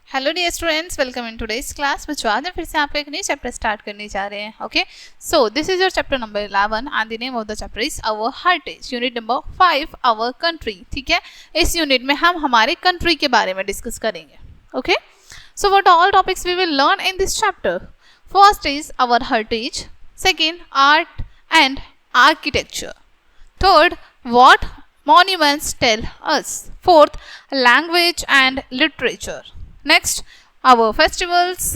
Hello dear students, welcome in today's class. बच्चों आज हम फिर से आपका एक नई चैप्टर स्टार्ट करने जा रहे हैं। Okay, so this is your chapter number 11 and the name of the chapter is our heritage, unit number 5 our country. ठीक है, इस यूनिट में हम हमारे कंट्री के बारे में डिस्कस करेंगे। Okay, so what all topics we will learn in this chapter? First is our heritage, second art and architecture, third what monuments tell us, fourth language and literature, next our festivals,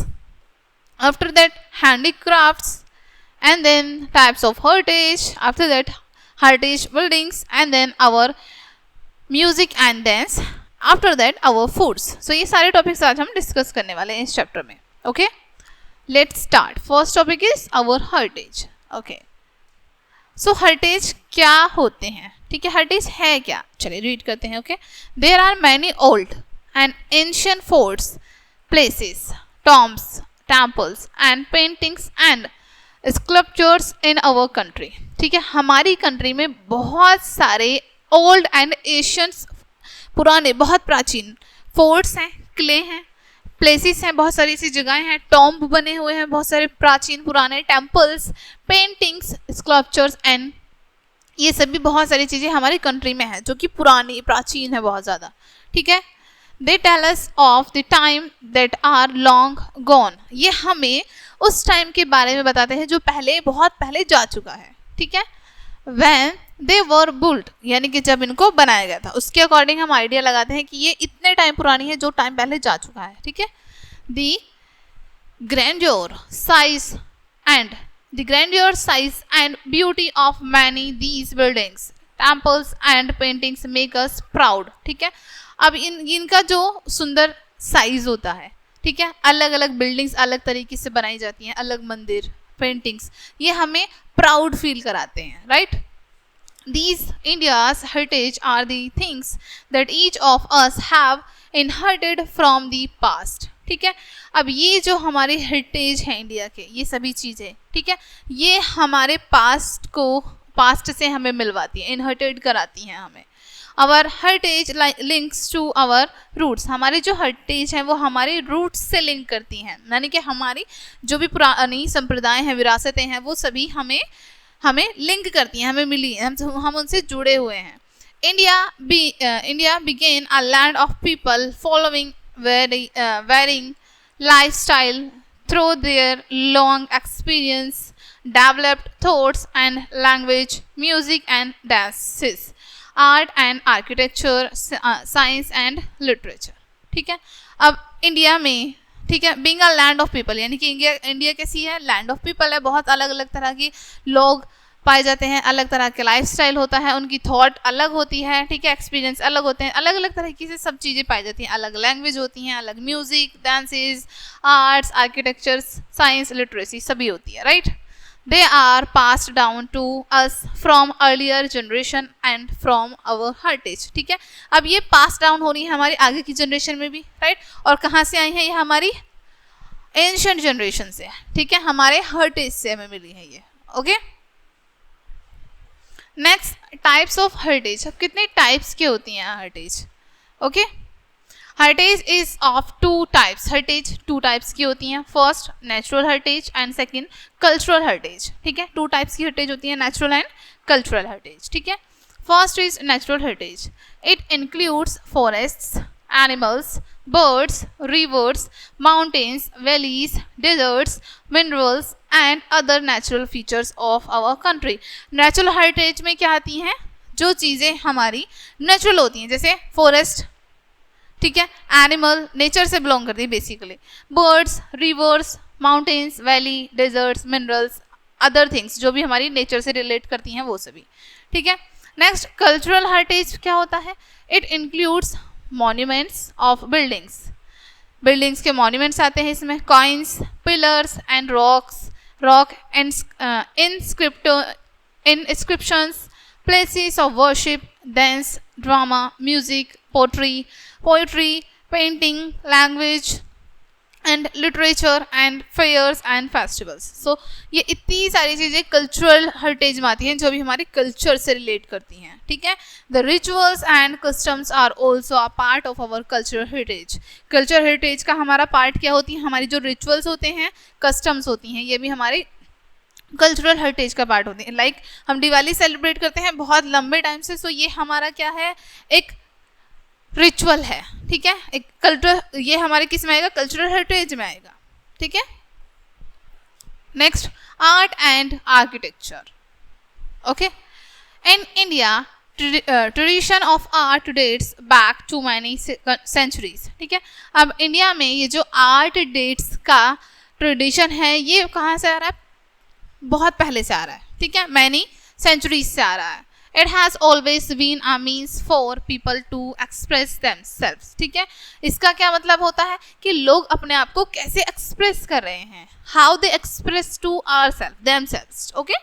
after that handicrafts, and then types of heritage, after that heritage buildings, and then our music and dance, after that our foods. So ये सारे topics आज हम discuss करने वाले हैं इस chapter में। Okay, let's start. First topic is our heritage. Okay, so heritage क्या होते हैं? ठीक है, हेरिटेज है क्या? चलिए रीड करते हैं। Okay, there are many old and ancient forts, places, tombs, temples and paintings and sculptures in our country. ठीक है, हमारी कंट्री में बहुत सारे ओल्ड एंड एशियंट, पुराने बहुत प्राचीन फोर्ट्स हैं, किले हैं, प्लेसेस हैं, बहुत सारी ऐसी जगहें हैं, टॉम्ब बने हुए हैं, बहुत सारे प्राचीन पुराने टेम्पल्स, पेंटिंग्स, स्कल्पचर्स एंड ये सभी बहुत सारी चीज़ें हमारी कंट्री में है जो कि पुरानी प्राचीन है बहुत ज़्यादा। ठीक है, they tell us of the time that are long gone, ये हमें उस टाइम के बारे में बताते हैं जो पहले, बहुत पहले जा चुका है। ठीक है, व्हेन दे वर बुल्ट, यानी कि जब इनको बनाया गया था, उसके अकॉर्डिंग हम आइडिया लगाते हैं कि ये इतने टाइम पुरानी है जो टाइम पहले जा चुका है। ठीक है, the grandeur size and the grandeur, size and beauty of many these buildings, temples and paintings make us proud. ठीक है, अब इनका जो सुंदर साइज होता है, ठीक है, अलग अलग बिल्डिंग्स अलग तरीके से बनाई जाती हैं, अलग मंदिर, पेंटिंग्स, ये हमें प्राउड फील कराते हैं, right? These India's heritage are the things that each of us have inherited from the past. ठीक है, अब ये जो हमारे हेरिटेज है इंडिया के, ये सभी चीज़ें, ठीक है, ये हमारे पास्ट से हमें मिलवाती है, इनहेरिटेड कराती हैं हमें। Our heritage links to our roots, हमारे जो हेरिटेज हैं वो हमारे रूट्स से लिंक करती हैं, यानी कि हमारी जो भी पुरानी संप्रदाय हैं, विरासतें हैं, वो सभी हमें लिंक करती हैं, हमें मिली, हम उनसे जुड़े हुए हैं। India begin a land of people following varying lifestyle through their long experience, developed thoughts and language, music and dances, art and architecture, science and literature. ठीक है, अब इंडिया में, ठीक है, being a land of people, यानी कि India कैसी है? लैंड ऑफ पीपल है, बहुत अलग अलग तरह के लोग पाए जाते हैं, अलग तरह के लाइफस्टाइल होता है, उनकी थॉट अलग होती है, ठीक है, एक्सपीरियंस अलग होते हैं, अलग अलग तरीके से सब चीज़ें पाई जाती हैं, अलग लैंग्वेज होती हैं, अलग music, dances, arts, architectures, science, literacy सभी होती है, right? They are passed down to us from earlier generation and from our heritage. ठीक है, अब ये पास डाउन हो रही है हमारी आगे की जनरेशन में भी, राइट? और कहाँ से आई है? ये हमारी एंशिएंट जनरेशन से, ठीक है, हमारे हेरिटेज से हमें मिली है ये। Okay, next types of heritage. अब कितने टाइप्स की होती हैं heritage? Okay, heritage is of two types, heritage two types की होती हैं। First natural heritage and second cultural heritage. ठीक है, टू टाइप्स की हेरिटेज होती है, नेचुरल एंड कल्चरल हेरिटेज। ठीक है, first is natural heritage, it includes forests, animals, birds, rivers, mountains, valleys, deserts, minerals and other natural features of our country. Natural heritage में क्या आती हैं? जो चीज़ें हमारी नेचुरल होती हैं, जैसे फॉरेस्ट, ठीक है, एनिमल नेचर से बिलोंग करती है basically, birds, rivers, mountains, valley, deserts, minerals, other things जो भी हमारी नेचर से रिलेट करती हैं वो सभी। ठीक है, नेक्स्ट कल्चरल हेरिटेज क्या होता है? It includes monuments of buildings के मॉन्यूमेंट्स आते हैं इसमें, coins, pillars and rock and inscriptions, places of worship, dance, drama, music, poetry, painting, language, and literature and fairs and festivals. So ये इतनी सारी चीज़ें कल्चरल हेरिटेज में आती हैं जो भी हमारे कल्चर से रिलेट करती हैं, ठीक है। The rituals and customs are also a part of our cultural heritage. Cultural heritage का हमारा पार्ट क्या होती है, हमारी जो रिचुअल्स होते हैं, कस्टम्स होती हैं, ये भी हमारे कल्चरल हेरिटेज का पार्ट होती है। लाइक हम दिवाली सेलिब्रेट करते हैं बहुत लंबे टाइम से, सो ये हमारा क्या है, एक रिचुअल है, ठीक है, एक कल्चर, ये हमारे किस में आएगा, कल्चरल हेरिटेज में आएगा, ठीक है। Next, art and architecture. Okay, in India tradition of art dates back to many centuries, ठीक है। अब इंडिया में ये जो आर्ट डेट्स का ट्रेडिशन है ये कहाँ से आ रहा है, बहुत पहले से आ रहा है, ठीक है, मैनी सेंचुरीज से आ रहा है। It has always been a means for people to express themselves, ठीक है। इसका क्या मतलब होता है कि लोग अपने आप को कैसे एक्सप्रेस कर रहे हैं, how they express to themselves, okay।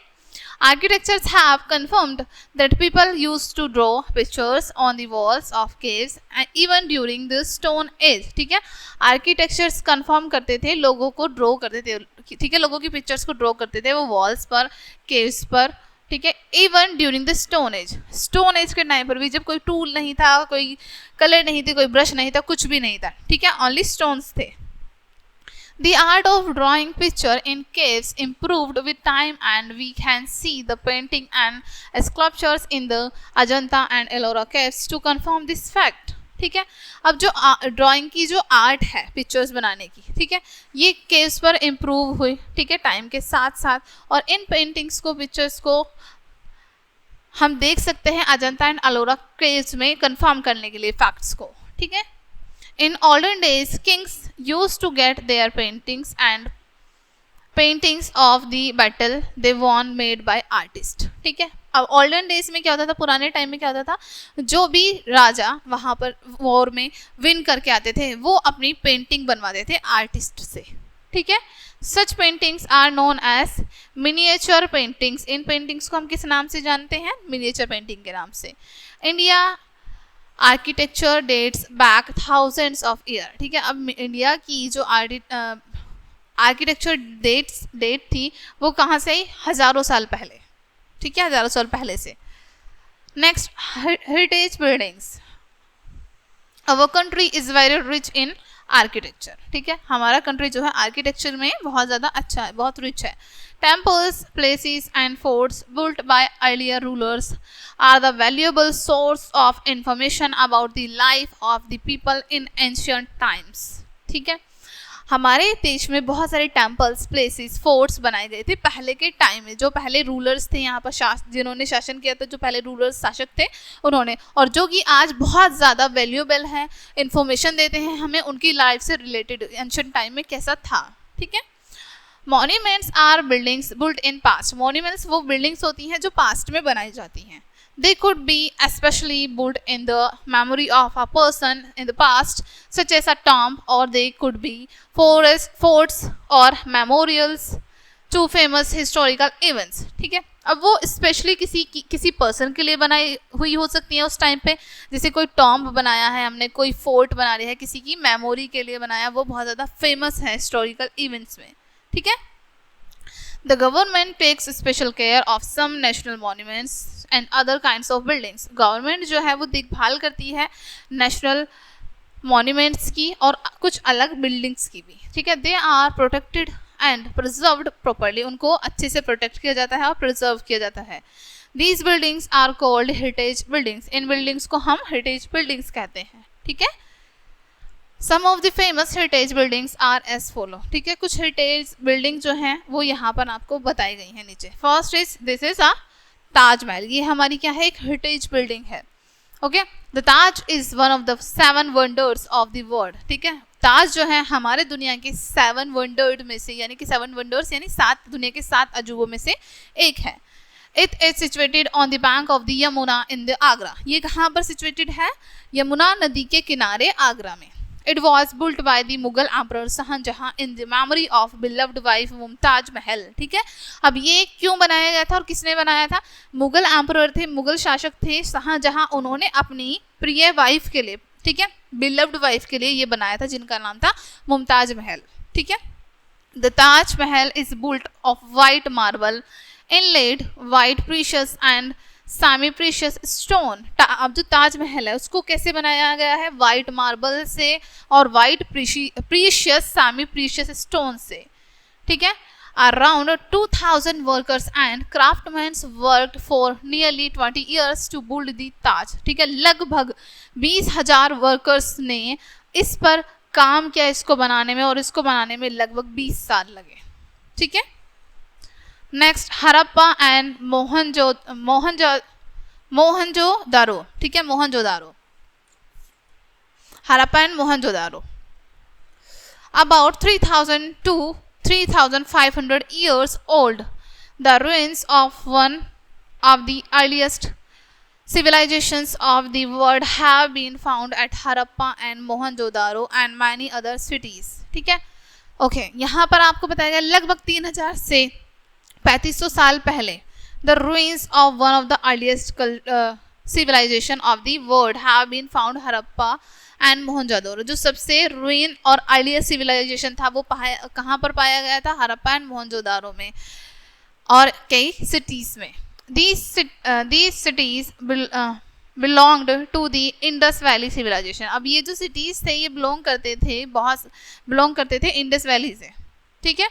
Architects have confirmed that people used to draw pictures on the walls of caves and even during the Stone Age, ठीक है। आर्किटेक्चर्स कंफर्म करते थे, लोगों को ड्रॉ करते थे, ठीक है, लोगों की पिक्चर्स को ड्रॉ करते थे वो वॉल्स पर, केव्स पर, ठीक है। Even during the stone age के टाइम पर भी, जब कोई टूल नहीं था, कोई कलर नहीं थी, कोई ब्रश नहीं था, कुछ भी नहीं था, ठीक है, ओनली स्टोन्स थे। The art of drawing picture in caves improved with time and we can see the painting and sculptures in the Ajanta and Ellora caves to confirm this fact, ठीक है। अब जो ड्राइंग की जो art है pictures बनाने की, ठीक है, ये केव्स पर इम्प्रूव हुई, ठीक है, टाइम के साथ साथ, और इन पेंटिंग्स को, पिक्चर्स को हम देख सकते हैं अजंता एंड अलोरा केव्स में कंफर्म करने के लिए फैक्ट्स को, ठीक है। इन olden days kings used to get their paintings of the battle they won made by artists, ठीक है। अब olden days में क्या होता था, पुराने टाइम में क्या होता था, जो भी राजा वहाँ पर वॉर में विन करके आते थे वो अपनी पेंटिंग बनवाते थे आर्टिस्ट से, ठीक है। Such paintings are known as miniature paintings. इन पेंटिंग्स को हम किस नाम से जानते हैं, मिनिएचर पेंटिंग के नाम से। India architecture dates back thousands of year, ठीक है। अब इंडिया की जो आर्किटेक्चर डेट थी वो कहाँ से आई, हज़ारों साल पहले, ठीक है, हज़ारों साल पहले से। Next, heritage buildings. Our country is very rich in architecture, ठीक है, हमारा कंट्री जो है आर्किटेक्चर में बहुत ज़्यादा अच्छा है, बहुत रिच है। Temples, places and forts built by earlier rulers are the valuable source of information about the life of the people in ancient times, ठीक है। हमारे देश में बहुत सारे टेम्पल्स, प्लेसेस, फोर्ट्स बनाए गए थे पहले के टाइम में, जो पहले रूलर्स थे यहाँ पर, जिन्होंने शासन किया था, जो पहले रूलर्स शासक थे उन्होंने, और जो कि आज बहुत ज़्यादा वैल्यूएबल है, इंफॉर्मेशन देते हैं हमें उनकी लाइफ से रिलेटेड, एंशिएंट टाइम में कैसा था, ठीक है। Monuments are buildings built in past. Monuments वो बिल्डिंग्स होती हैं जो पास्ट में बनाई जाती हैं। They could be especially built in the memory of a person in the past, such as a tomb, or they could be forts or memorials to famous historical events, ठीक है। अब वो स्पेशली किसी person के लिए बनाई हुई हो सकती है उस टाइम पे, जैसे कोई टॉम्ब बनाया है हमने, कोई फोर्ट बना लिया है, किसी की मेमोरी के लिए बनाया, वो बहुत ज़्यादा फेमस है हिस्टोरिकल इवेंट्स में, ठीक है। The government takes special care of some national monuments and other kinds of buildings. Government जो है वो देखभाल करती है नेशनल मॉन्यूमेंट्स की और कुछ अलग बिल्डिंग्स की भी, ठीक है। They are protected and preserved properly, उनको अच्छे से प्रोटेक्ट किया जाता है और प्रिजर्व किया जाता है। These buildings are called heritage buildings. In buildings को हम हेरिटेज बिल्डिंग्स कहते हैं, ठीक है। Some of the famous heritage buildings are as follow, ठीक है। कुछ हेरिटेज बिल्डिंग जो हैं वो यहाँ पर आपको बताई गई हैं नीचे। First is this is a Taj Mahal, ये हमारी क्या है, एक हेरिटेज बिल्डिंग है, okay. The Taj is one of the 7 wonders of the world, ठीक है। ताज जो है हमारे दुनिया के 7 वंडर्स में से, यानी कि 7 वंडर्स यानी 7 दुनिया के 7 अजूबों में से एक है। It is situated on the bank of the Yamuna in the Agra. ये कहाँ पर सिचुएटेड है, यमुना नदी के किनारे आगरा में। It was built by the Mughal Emperor Shahjahan in the memory of beloved wife Mumtaz Mahal, ठीक है। अब ये क्यों बनाया गया था और किसने बनाया था, मुगल एम्परर थे, मुगल शासक थे शाहजहां, उन्होंने अपनी प्रिय वाइफ के लिए, ठीक है, बिलव्ड वाइफ के लिए ये बनाया था जिनका नाम था मुमताज महल। ठीक है, the Taj Mahal is built of white marble inlaid white precious and semi precious stone. अब जो ताजमहल है उसको कैसे बनाया गया है, वाइट मार्बल से और white precious semi precious stone से। ठीक है, around 2000 workers and craftsmen worked for nearly 20 years to build the ताज। ठीक है, लगभग 20,000 वर्कर्स ने इस पर काम किया इसको बनाने में, और इसको बनाने में लगभग 20 साल लगे। ठीक है, नेक्स्ट हड़प्पा एंड मोहनजोदारो। ठीक है, Mohenjodaro, Harappa and Mohenjodaro. About 3000 to 3500 years old, the ruins of one of the earliest civilizations of the world have been found at Harappa and Mohenjo-daro and many other cities। ठीक है, ओके, यहाँ पर आपको बताया गया लगभग 3000 से 3500 साल पहले the ruins of one of the earliest civilization of the world have been found Harappa and Mohenjodaro. जो सबसे रुइन और अर्लियर सिविलाइजेशन था वो कहाँ पर पाया गया था, हड़प्पा एंड मोहनजोदारो में और कई सिटीज में। These cities belonged to the Indus Valley civilization। अब ये जो सिटीज थे ये बिलोंग करते थे इंडस वैली से। ठीक है,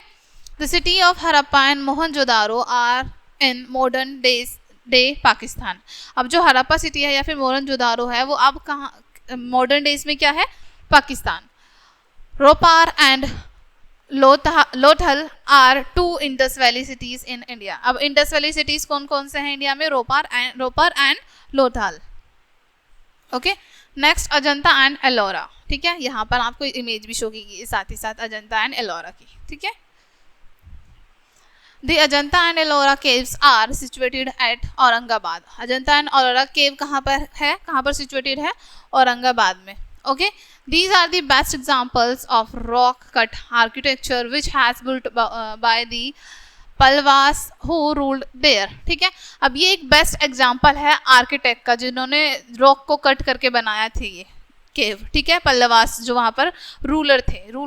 the city of Harappa and Mohenjodaro are in modern day Pakistan. अब जो हड़प्पा सिटी है या फिर मोहनजोदारो है वो अब कहाँ मॉडर्न डेज में क्या है, Pakistan. Ropar and Lothal are 2 Indus valley cities in India. अब इंडस वैली सिटीज कौन कौन से हैं इंडिया में, Ropar and Lothal. Okay, next Ajanta and Ellora. ठीक है, यहाँ पर आपको इमेज भी शो की साथ ही साथ अजंता एंड एलोरा की। ठीक है, The Ajanta and Ellora caves are situated at Aurangabad. Ajanta and Ellora cave कहाँ पर situated है, औरंगाबाद में। Okay, these are the best examples of rock cut architecture which has built by the पल्वास who ruled there। ठीक है, अब ये एक बेस्ट एग्जाम्पल है आर्किटेक्ट का जिन्होंने रॉक को कट करके बनाया थे ये केव। ठीक है, पल्लवास जो वहाँ पर रूल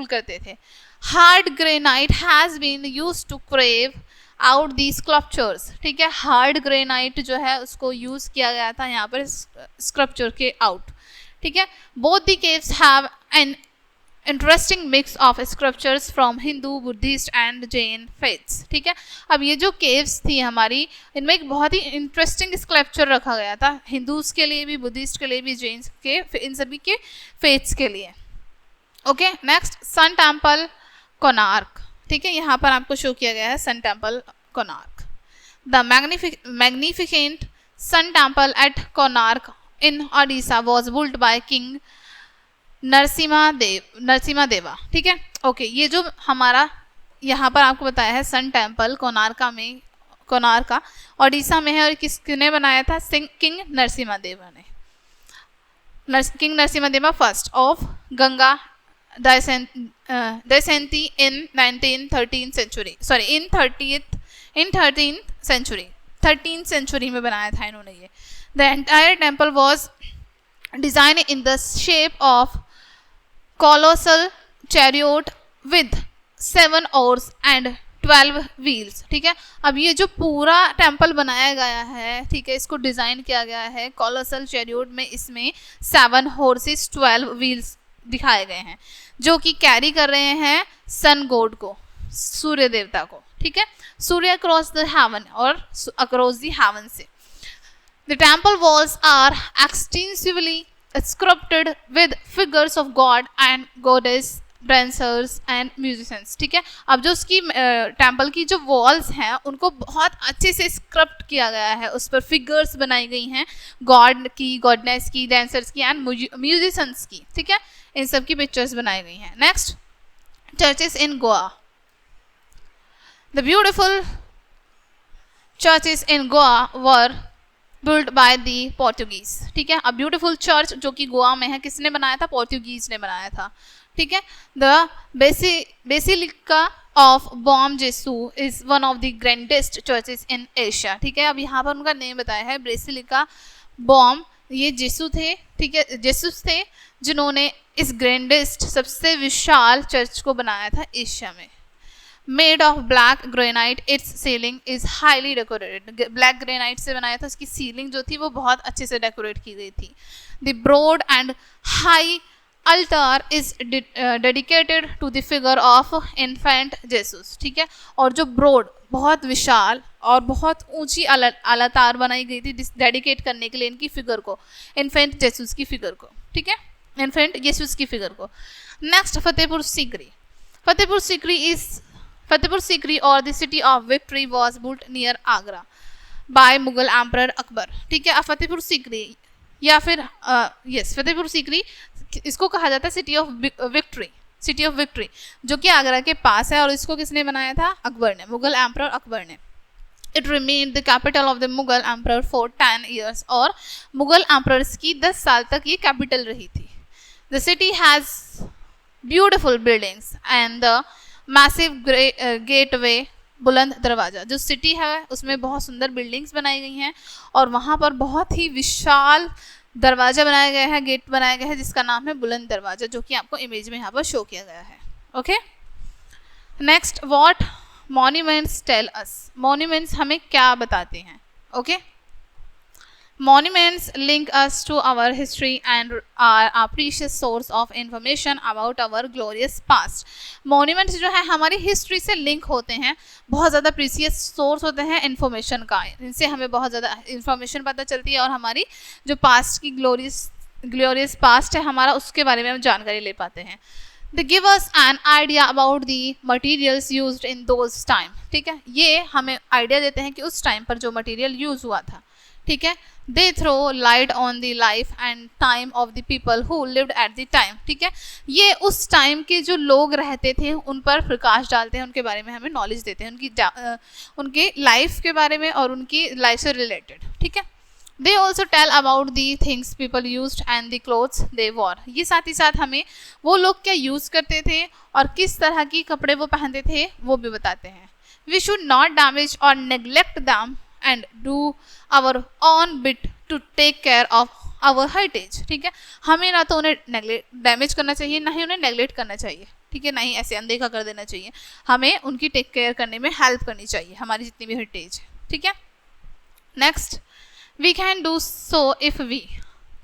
करते थे। Hard granite has been used to crave out the sculptures. ठीक है, हार्ड ग्रेनाइट जो है उसको यूज किया गया था यहाँ पर स्कल्पचर के आउट। ठीक है, both the caves have an interesting mix of sculptures from Hindu, Buddhist and Jain faiths. ठीक है, अब ये जो केव्स थी हमारी इनमें एक बहुत ही इंटरेस्टिंग स्कल्पचर रखा गया था हिंदूज के लिए भी, बुद्धिस्ट के लिए भी, जैन के, इन सभी के फेथ्स के लिए। Okay, next sun temple Konark. ठीक है, यहाँ पर आपको शो किया गया है sun temple Konark. The magnificent sun temple at Konark in Odisha was built by king Narasimha Deva. ठीक है, ओके, ये जो हमारा यहाँ पर आपको बताया है सन टेम्पल कोणार्क ओडिशा में है और किसने बनाया था, किंग नरसिम्हा देवा ने। किंग नरसिम्हा देवा first of Ganga Daishanti in 13th century 13th century में बनाया था इन्होंने ये। The entire temple was designed in the shape of colossal chariot with 7 oars and 12 wheels। ठीक है, अब ये जो पूरा टेम्पल बनाया गया है, ठीक है, इसको डिजाइन किया गया है कॉलोसल चैरियोट में, इसमें 7 हॉर्सेस 12 व्हील्स दिखाए गए हैं जो कि कैरी कर रहे हैं सन गॉड को, सूर्य देवता को। ठीक है, सूर्य अक्रॉस द हेवन और अक्रॉस द हेवन से। The temple walls are extensively sculpted with figures of god and goddess, dancers and musicians. ठीक है, अब जो उसकी टेम्पल की जो वॉल्स हैं उनको बहुत अच्छे से स्क्रप्ट किया गया है, उस पर फिगर्स बनाई गई हैं गॉड की, गॉडनेस की, डांसर्स की एंड म्यूजिशियंस की। ठीक है, इन सब की पिक्चर्स बनाई गई हैं। Next, churches in Goa. The beautiful churches in Goa were built by the Portuguese. ठीक है, अब ब्यूटिफुल चर्च जो कि गोवा में है किसने बनाया था, पोर्टुगीज ने बनाया था। ठीक है, the basilica of Bom Jesus is one of the grandest churches in Asia. ठीक है, अब यहाँ पर उनका नेम बताया है बेसिलिका बॉम, ये जेसू थे। ठीक है, जेसुस थे जिन्होंने इस ग्रैंडेस्ट सबसे विशाल चर्च को बनाया था एशिया में। Made of black granite, it's ceiling is highly decorated. Black granite से बनाया था, उसकी सीलिंग जो थी वो बहुत अच्छे से डेकोरेट की गई थी। The broad and high altar is dedicated to the figure of infant Jesus, ठीक है। और जो ब्रॉड बहुत विशाल और बहुत ऊंची अलातार बनाई गई थी डेडिकेट करने के लिए इनकी फिगर को, इन्फेंट जेसुस की फिगर को, ठीक है, इन्फेंट जेसुस की फिगर को। नेक्स्ट फतेहपुर सीकरी। फतेहपुर सीकरी और the city of victory was built near Agra by Mughal emperor Akbar, ठीक है। फतेहपुर सीकरी या फिर फतेहपुर सीकरी इसको कहा जाता है सिटी ऑफ विक्ट्री, जो कि आगरा के पास है, और इसको किसने बनाया था? अकबर ने, मुगल एम्परर अकबर ने। It remained the capital of the Mughal emperor for 10 years, और मुगल एम्परर्स की 10 साल तक ये कैपिटल रही थी। The city has beautiful buildings and the massive gateway, बुलंद दरवाज़ा। जो सिटी है उसमें बहुत सुंदर बिल्डिंग्स बनाई गई हैं और वहाँ पर बहुत ही विशाल दरवाज़ा बनाया गया है, गेट बनाया गया है, जिसका नाम है बुलंद दरवाज़ा, जो कि आपको इमेज में यहाँ पर शो किया गया है। Okay, next, what monuments tell us. Monuments हमें क्या बताते हैं? Okay, Monuments link us to our history and are a precious source of information about our glorious past. Monuments जो है हमारी हिस्ट्री से लिंक होते हैं, बहुत ज़्यादा प्रीसियस सोर्स होते हैं इन्फॉर्मेशन का, इनसे हमें बहुत ज़्यादा इन्फॉर्मेशन पता चलती है और हमारी जो पास्ट की ग्लोरियस पास्ट है हमारा, उसके बारे में हम जानकारी ले पाते हैं। They give us an idea about the materials used in those time, ठीक है, ये हमें आइडिया देते हैं कि उस टाइम पर जो मटीरियल यूज़ हुआ था, ठीक है। They throw light on the life and time of the people who lived at the time, ठीक है, ये उस टाइम के जो लोग रहते थे उन पर प्रकाश डालते हैं, उनके बारे में हमें नॉलेज देते हैं, उनकी लाइफ के बारे में और उनकी लाइफ से रिलेटेड, ठीक है। They also tell about the things people used and the clothes they wore, ये साथ ही साथ हमें वो लोग क्या यूज़ करते थे और किस तरह की कपड़े वो पहनते थे वो भी बताते हैं। We should not damage or neglect them and do our own bit to take care of our heritage, ठीक है, हमें ना तो उन्हें डैमेज करना चाहिए, ना ही उन्हें नेगलेक्ट करना चाहिए, ठीक है, ना ही ऐसे अनदेखा कर देना चाहिए, हमें उनकी टेक केयर करने में हेल्प करनी चाहिए, हमारी जितनी भी हेरिटेज है, ठीक है। Next, we can do so if we,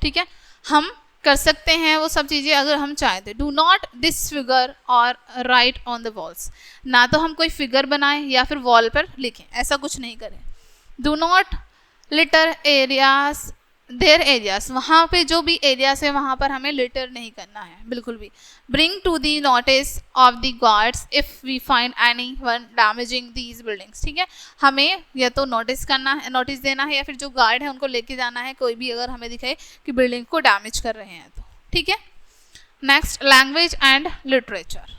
ठीक है, हम कर सकते हैं वो सब चीज़ें अगर हम चाहें तो। डू नॉट डिसफिगर और राइट ऑन द वॉल्स, ना तो हम कोई फिगर बनाएं या फिर वॉल पर लिखें, ऐसा कुछ नहीं करें। Do not litre areas there areas, वहाँ पे जो भी एरियाज है वहाँ पर हमें लिटर नहीं करना है बिल्कुल भी। Bring to the notice of the guards if we find any one damaging these buildings, ठीक है, हमें या तो नोटिस देना है या फिर जो गार्ड है उनको लेके जाना है, कोई भी अगर हमें दिखे कि बिल्डिंग को डैमेज कर रहे हैं तो, ठीक है। Next, language and literature.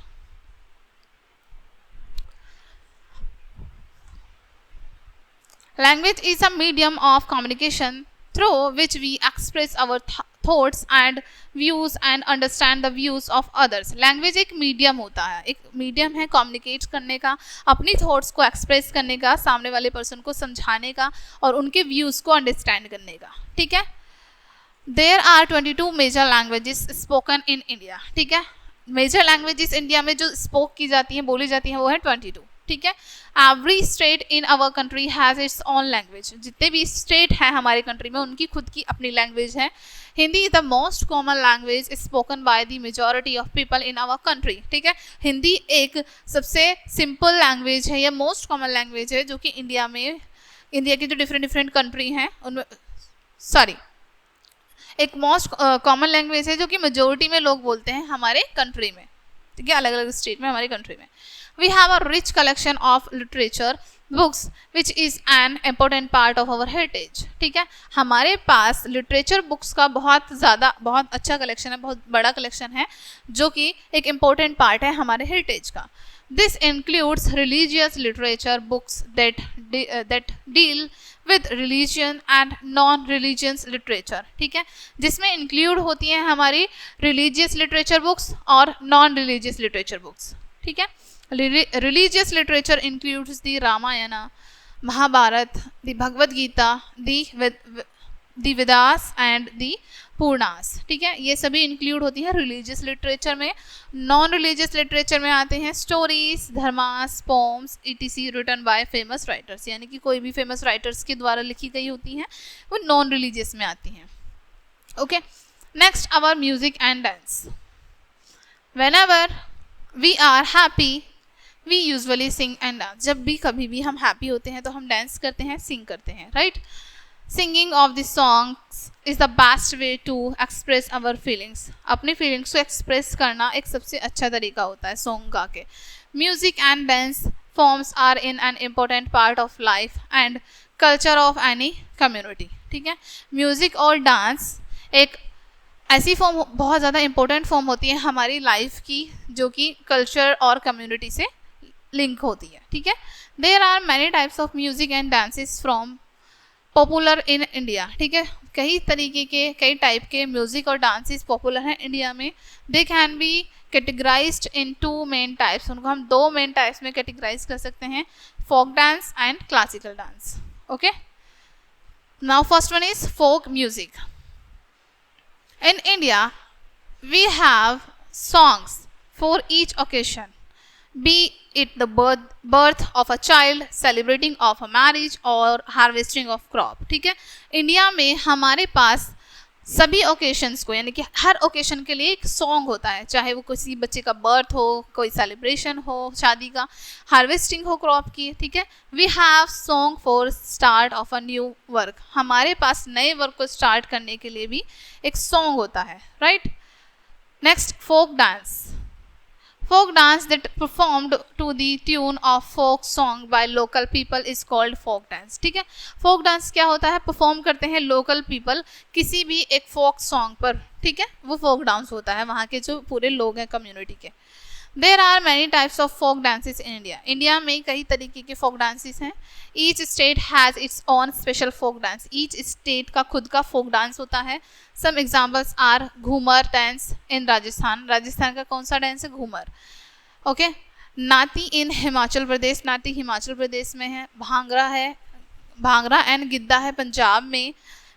Language is a medium of communication through which we express our thoughts and views and understand the views of others. Language एक मीडियम होता है, एक मीडियम है कम्युनिकेट करने का, अपनी थॉट्स को एक्सप्रेस करने का, सामने वाले पर्सन को समझाने का और उनके व्यूज़ को अंडरस्टैंड करने का, ठीक है। There are 22 major languages spoken in India, ठीक है, मेजर लैंग्वेजेस इंडिया में जो स्पोक की जाती हैं, बोली जाती हैं, वो है 22, ठीक है। Every state in our country has its own language, जितने भी स्टेट हैं हमारे कंट्री में उनकी खुद की अपनी लैंग्वेज है। Hindi the most common language spoken by the majority of people in our country, ठीक है, हिंदी एक सबसे सिंपल लैंग्वेज है या मोस्ट कॉमन लैंग्वेज है जो कि इंडिया की जो डिफरेंट कंट्री हैं उनमें एक मोस्ट कॉमन लैंग्वेज है जो कि मेजोरिटी में लोग बोलते हैं हमारे कंट्री में, ठीक है, अलग अलग स्टेट में हमारी कंट्री में। We have a rich collection of literature books which is an important part of our heritage, ठीक है, हमारे पास लिटरेचर बुक्स का बहुत अच्छा कलेक्शन है, बहुत बड़ा कलेक्शन है जो कि एक इम्पोर्टेंट पार्ट है हमारे हेरिटेज का। This includes religious literature books that deal with religion and non-religious literature, ठीक है, जिसमें इंक्लूड होती हैं हमारी रिलीजियस लिटरेचर बुक्स और नॉन रिलीजियस लिटरेचर बुक्स, ठीक है। Religious literature includes the Ramayana, Mahabharata, the Bhagavad Gita, the the Vedas and the Puranas, ठीक है। ये सभी इंक्लूड होती है रिलीजियस लिटरेचर में। नॉन रिलीजियस लिटरेचर में आते हैं stories, dramas, poems etc written by famous writers, यानी कि कोई भी फेमस राइटर्स के द्वारा लिखी गई होती हैं, वो नॉन रिलीजियस में आती हैं। Okay, next our music and dance. Whenever we are happy we usually sing and dance. जब भी कभी भी हम हैप्पी होते हैं तो हम डांस करते हैं, सिंग करते हैं, right. Singing of the songs is the best way to express our feelings. अपनी फीलिंग्स को एक्सप्रेस करना एक सबसे अच्छा तरीका होता है सॉन्ग गा के। Music and dance forms are in an important part of life and culture of any community, ठीक है। म्यूजिक और डांस एक ऐसी फॉर्म, बहुत ज़्यादा इंपॉर्टेंट फॉर्म होती है हमारी लाइफ की, जो कि कल्चर और कम्युनिटी से लिंक होती है, ठीक है। There are many types of music and dances from popular in India, ठीक है। कई तरीके के, कई टाइप के म्यूजिक और डांसेस पॉपुलर हैं इंडिया में। They can be categorised in 2 main types. उनको हम 2 मेन टाइप्स में कैटेगराइज कर सकते हैं, folk dance and classical dance. Okay, now first one is folk music. In India, we have songs for each occasion, be it the birth of a child, celebrating of a marriage or harvesting of crop, ठीक है। India में हमारे पास सभी occasions को, यानी कि हर occasion के लिए एक सॉन्ग होता है, चाहे वो किसी बच्चे का बर्थ हो, कोई सेलिब्रेशन हो शादी का, हार्वेस्टिंग हो क्रॉप की, ठीक है। We have song for start of a new work. हमारे पास नए वर्क को स्टार्ट करने के लिए भी एक सॉन्ग होता है, right. Next, folk dance. Folk dance that performed to the tune of folk song by local people is called folk dance, ठीक है। folk dance क्या होता है, परफॉर्म करते हैं लोकल पीपल किसी भी एक फोक सॉन्ग पर, ठीक है, वो फोक डांस होता है वहाँ के जो पूरे लोग हैं कम्युनिटी के। There are many types of folk dances in India. India में कई तरीके के फोक डांसेस हैं। Each state has its own special folk dance. Each state का खुद का फोक डांस होता है। Some examples are Ghoomar dance in Rajasthan. Rajasthan का कौन सा डांस है, घूमर। ओके, नाती इन हिमाचल प्रदेश। नाती हिमाचल प्रदेश में है। भांगड़ा है, भांगड़ा एंड गिद्दा है पंजाब में।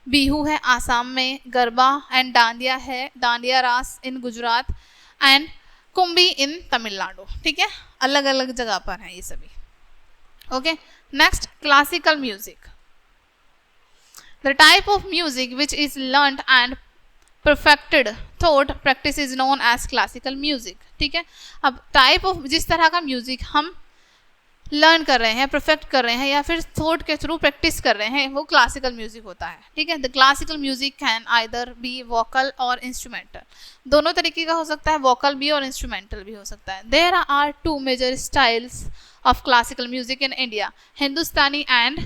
बिहू है आसाम में। गरबा एंड डांडिया है, Dandiya Raas in Gujarat and Kumbhi in Tamil Nadu, ठीक है। अलग अलग जगह पर हैं ये सभी। Okay, next, classical music. The type of music which is learned and perfected thought practice is known as classical music, ठीक है। अब टाइप ऑफ, जिस तरह का म्यूजिक हम लर्न कर रहे हैं, परफेक्ट कर रहे हैं, या फिर थॉट के थ्रू प्रैक्टिस कर रहे हैं, वो क्लासिकल म्यूजिक होता है, ठीक है। The classical music can either be vocal और इंस्ट्रूमेंटल। दोनों तरीके का हो सकता है, वोकल भी और इंस्ट्रूमेंटल भी हो सकता है। There are 2 major styles of classical music in India, Hindustani and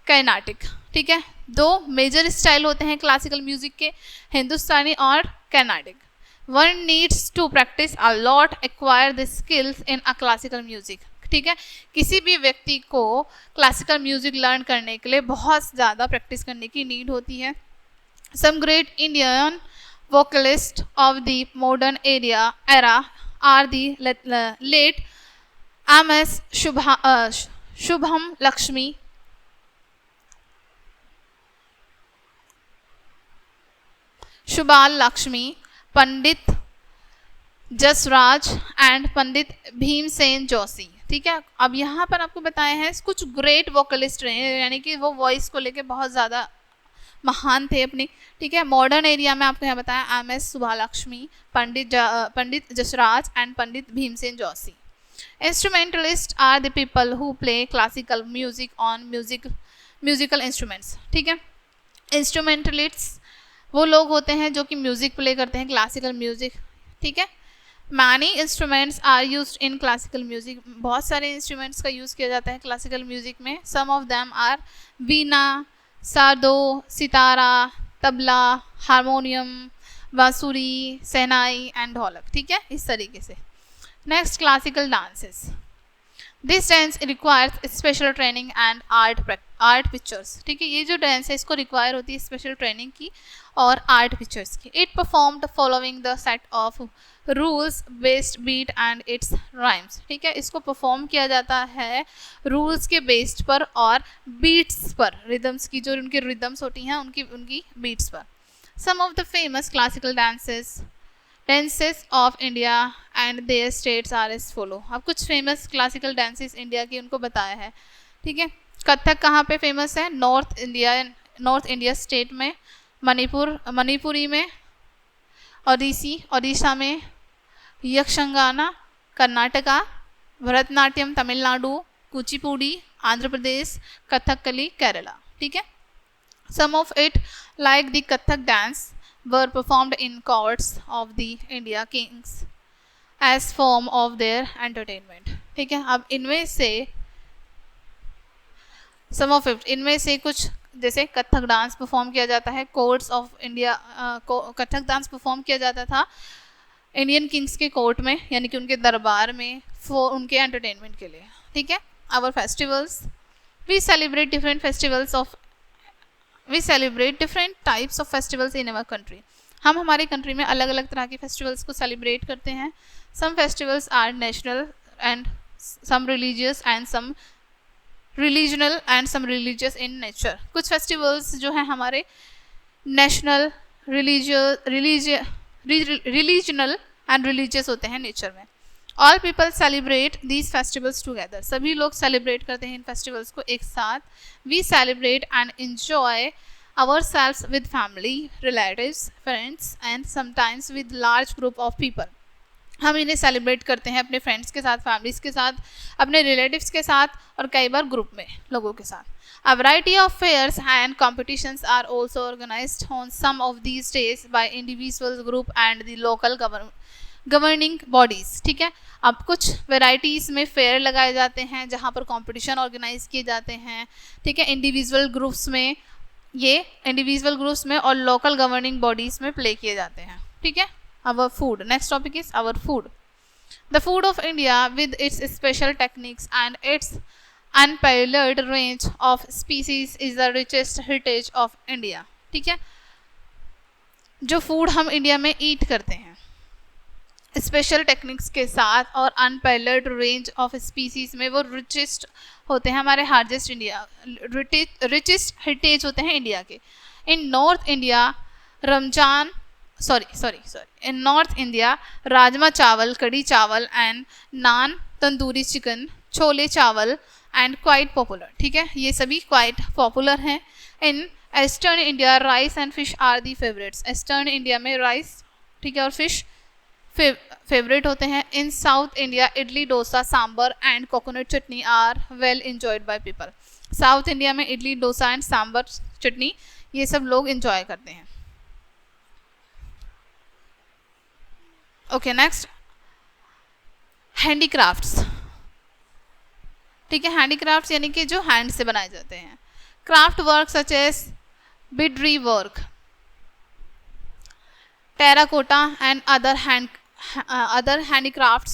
Carnatic, ठीक है। 2 मेजर स्टाइल होते हैं क्लासिकल म्यूजिक के, हिंदुस्तानी और Carnatic. One needs to practice a lot acquire the skills in a classical music, ठीक है। किसी भी व्यक्ति को क्लासिकल म्यूजिक लर्न करने के लिए बहुत ज़्यादा प्रैक्टिस करने की नीड होती है। Some great Indian vocalist of the modern era are the late M.S. Shubham Lakshmi, Shubal Lakshmi, Pandit Jasraj and Pandit Bhimsen Joshi, ठीक है। अब यहाँ पर आपको बताए हैं कुछ ग्रेट वोकलिस्ट रहे, यानी कि वो वॉइस को लेके बहुत ज़्यादा महान थे अपनी, ठीक है। मॉडर्न एरिया में आपको यहाँ बताया M S. Subbulakshmi, Pandit Jasraj and Pandit Bhimsen Joshi. Instrumentalist are the people who play classical music on musical instruments, ठीक है। इंस्ट्रूमेंटलिस्ट वो लोग होते हैं जो कि म्यूजिक प्ले करते हैं, क्लासिकल म्यूजिक, ठीक है। Many instruments are used in classical music, बहुत सारे इंस्ट्रूमेंट्स का यूज़ किया जाता है क्लासिकल म्यूजिक में। Some of them are veena, sarod, sitar, tabla, harmonium, bansuri, shehnai and dholak, ठीक है, इस तरीके से। Next, classical dances. This dance requires special training and art pictures, ठीक है। ये जो डांस है इसको रिक्वायर होती है स्पेशल ट्रेनिंग की और आर्ट पिक्चर्स की। It performed following the set of rules based beat and its rhymes. ठीक है, इसको परफॉर्म किया जाता है रूल्स के बेस्ड पर और बीट्स पर, रिदम्स की जो उनकी रिदम्स होती हैं उनकी बीट्स पर। Some of the famous classical dances of India and their states are as follow. अब कुछ फेमस क्लासिकल डांसेस इंडिया की उनको बताया है। ठीक है, कथक कहाँ पे फेमस है? नॉर्थ इंडिया स्टेट में, मणिपुरी में, ओडिशा में, यक्षगाना कर्नाटका, भरतनाट्यम तमिलनाडु, कुचिपुड़ी आंध्र प्रदेश, कथकली केरला। ठीक है, some of it like the Kathak dance were performed in courts of the India kings as form of their entertainment. ठीक है, अब इनमें से सम ऑफ इट, इनमें से कुछ, जैसे कथक डांस परफॉर्म किया जाता है courts of India, Kathak dance perform किया जाता था इंडियन किंग्स के कोर्ट में, यानी कि उनके दरबार में, फॉर उनके एंटरटेनमेंट के लिए। ठीक है, our festivals, we celebrate different types of festivals in our country. हम हमारे कंट्री में अलग अलग तरह के फेस्टिवल्स को सेलिब्रेट करते हैं। Some festivals are national and some religious and some regional and some religious in nature. कुछ फेस्टिवल्स जो हैं हमारे नेशनल, रिलीजनल एंड रिलीजियस होते हैं नेचर में। All people celebrate these festivals together. सभी लोग सेलिब्रेट करते हैं इन फेस्टिवल्स को एक साथ। We celebrate and enjoy ourselves with family, relatives, friends and sometimes with large group of people। हम इन्हें सेलिब्रेट करते हैं अपने फ्रेंड्स के साथ, फैमिलीज के साथ, अपने रिलेटिव्स के साथ और कई बार ग्रुप में लोगों के साथ। A variety of fairs and competitions are also organized on some of these days by individuals, group and the local governing bodies। ठीक है, अब कुछ वेराइटीज़ में फेयर लगाए जाते हैं जहाँ पर कंपटीशन ऑर्गेनाइज किए जाते हैं। ठीक है, इंडिविजुअल ग्रुप्स में और लोकल गवर्निंग बॉडीज में प्ले किए जाते हैं। ठीक है, our food, next topic is our food। The food of India with its special techniques and its unparalleled range of species is the richest heritage of India। ठीक है, जो food हम इंडिया में ईट करते हैं स्पेशल टेक्निक्स के साथ और अनपैरेलल्ड रेंज ऑफ स्पीसीज में, वो रिचेस्ट होते हैं हमारे रिचेस्ट हेरिटेज होते हैं इंडिया के। इन north India rajma chawal, kadhi chawal and naan, tandoori chicken, chole chawal and quite popular. ठीक है, ये सभी क्वाइट पॉपुलर हैं। In eastern India rice and fish are the favourites. Eastern India में राइस, ठीक है, और फिश फेवरेट होते हैं। In south India idli, dosa, sambar and coconut chutney are well enjoyed by people. South India में इडली, डोसा एंड सांबर चटनी ये सब लोग एंजॉय करते हैं। Okay, next handicrafts. ठीक है, हैंडीक्राफ्ट्स यानी कि जो हैंड से बनाए जाते हैं। Craft work such as Bidri work, terracotta and other handicrafts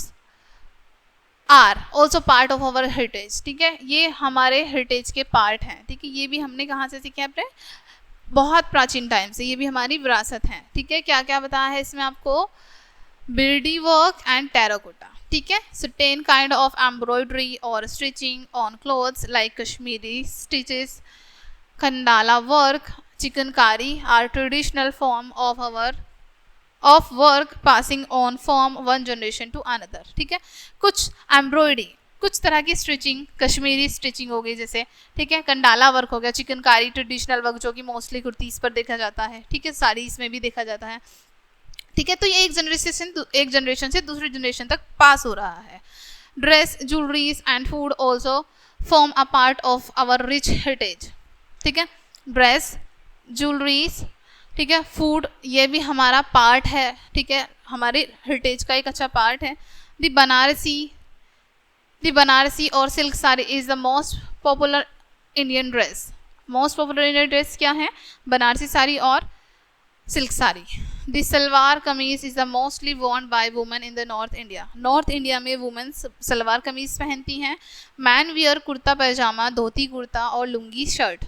are also part of our heritage। ठीक है, ये हमारे हेरिटेज के पार्ट हैं। ठीक है, ये भी हमने कहाँ से सीखे? अपने बहुत प्राचीन टाइम से, ये भी हमारी विरासत है। ठीक है, क्या क्या बताया है इसमें आपको? बिर्डी वर्क एंड टेराकोटा। ठीक है, certain kind of embroidery or stitching on clothes like Kashmiri stitches, Khandala work, chikanकारी are traditional form of work passing on from one generation to another। ठीक है, कुछ एम्ब्रॉयडरी, कुछ तरह की स्टिचिंग, कश्मीरी स्टिचिंग हो गई जैसे, ठीक है, कंडाला वर्क हो गया, चिकनकारी ट्रेडिशनल वर्क जो कि मोस्टली कुर्तीज़ पर देखा जाता है। ठीक है, साड़ीज़ में भी देखा जाता है। ठीक है, तो ये एक जनरेशन से दूसरी जनरेशन तक पास हो रहा है। Dress, jewelleries and food also form a part of our rich heritage. ठीक है, ड्रेस, ज्वेलरीज, ठीक है, फूड, ये भी हमारा पार्ट है। ठीक है, हमारे हेरिटेज का एक अच्छा पार्ट है। द बनारसी और silk sari is the most popular Indian dress. Most popular Indian dress क्या है? बनारसी साड़ी और silk sari. The salwar kameez is the mostly worn by women in the north India. North India में वुमेन सलवार कमीज पहनती हैं। मैन वियर कुर्ता पैजामा, धोती कुर्ता और लुंगी शर्ट।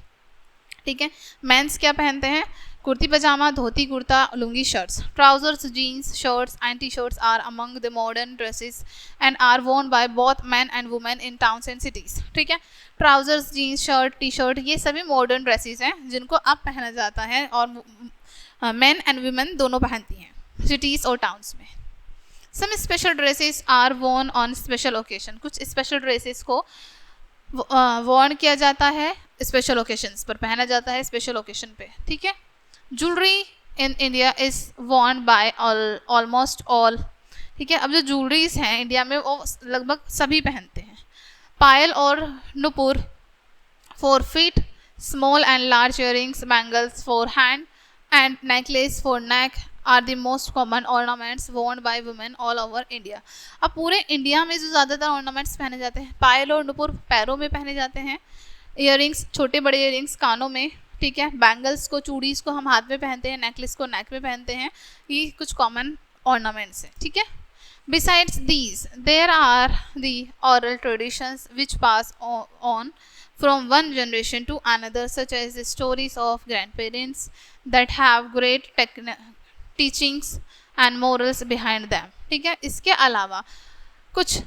ठीक है, मेंस क्या पहनते हैं? Kurti pyjama, dhoti kurta, lungi shirts. Trousers, jeans, shirts and t-shirts are among the modern dresses and are worn by both men and women in towns and cities. ठीक है, trousers, jeans, shirt, T shirt ये सभी मॉडर्न ड्रेसेस हैं जिनको अब पहना जाता है और मेन एंड वुमेन दोनों पहनती हैं सिटीज़ और टाउन्स में. Some special dresses are worn on special occasion. कुछ स्पेशल ड्रेसेस को वॉर्न किया जाता है, स्पेशल ओकेजन्स पर पहना जाता है, स्पेशल ओकेजन पे. ठीक है. Jewellery in India is Warne by almost all. ठीक है, अब जो ज्वेलरीज हैं इंडिया में वो लगभग सभी पहनते हैं. पायल और nupur for feet, small and large earrings, bangles for hand and necklace for neck are the most common ornaments worn by women all over India. अब पूरे इंडिया में जो ज़्यादातर ऑर्नामेंट्स पहने जाते हैं, पायल और नुपुर पैरों में पहने जाते हैं, इयरिंग्स छोटे बड़े इयरिंग्स कानों में. ठीक है, बैंगल्स को, चूड़ीज़ को हम हाथ में पहनते हैं, नेकलेस को नेक में पहनते हैं. ये कुछ कॉमन ऑर्नामेंट्स हैं. ठीक है. Besides these, there are the oral traditions which pass on from one generation to another, such as the stories of grandparents that have great teachings and morals behind them. ठीक है, इसके अलावा कुछ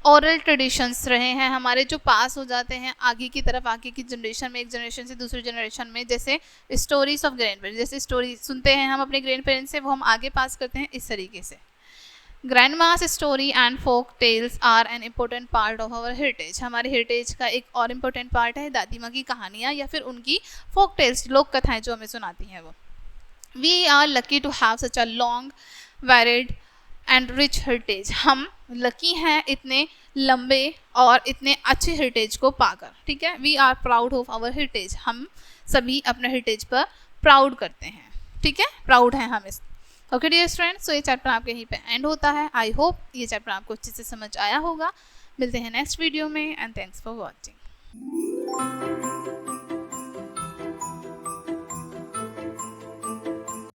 oral traditions रहे हैं हमारे जो पास हो जाते हैं आगे की तरफ, आगे की जनरेशन में, एक जनरेशन से दूसरी जनरेशन में. जैसे स्टोरीज ऑफ ग्रैंड पेरेंट्स, जैसे स्टोरी सुनते हैं हम अपने ग्रैंड पेरेंट्स से, वो हम आगे पास करते हैं इस तरीके से. Grandma's story and folk tales are an important part of our heritage. हमारे हेरिटेज का एक और इम्पोर्टेंट पार्ट है दादी माँ की कहानियाँ या फिर उनकी फोक टेल्स, लोक कथाएँ जो हमें सुनाती हैं वो. We are lucky to have such a long, varied and rich heritage. हम लकी हैं इतने लंबे और इतने अच्छे हेरिटेज को पाकर. ठीक है. We are proud of our heritage. हम सभी अपने हेरिटेज पर प्राउड करते हैं. ठीक है, प्राउड हैं हम इस. ओके डियर स्टूडेंट्स, सो ये चैप्टर आपके यहीं पे एंड होता है. आई होप ये चैप्टर आपको अच्छे से समझ आया होगा. मिलते हैं नेक्स्ट वीडियो में एंड थैंक्स फॉर वॉचिंग.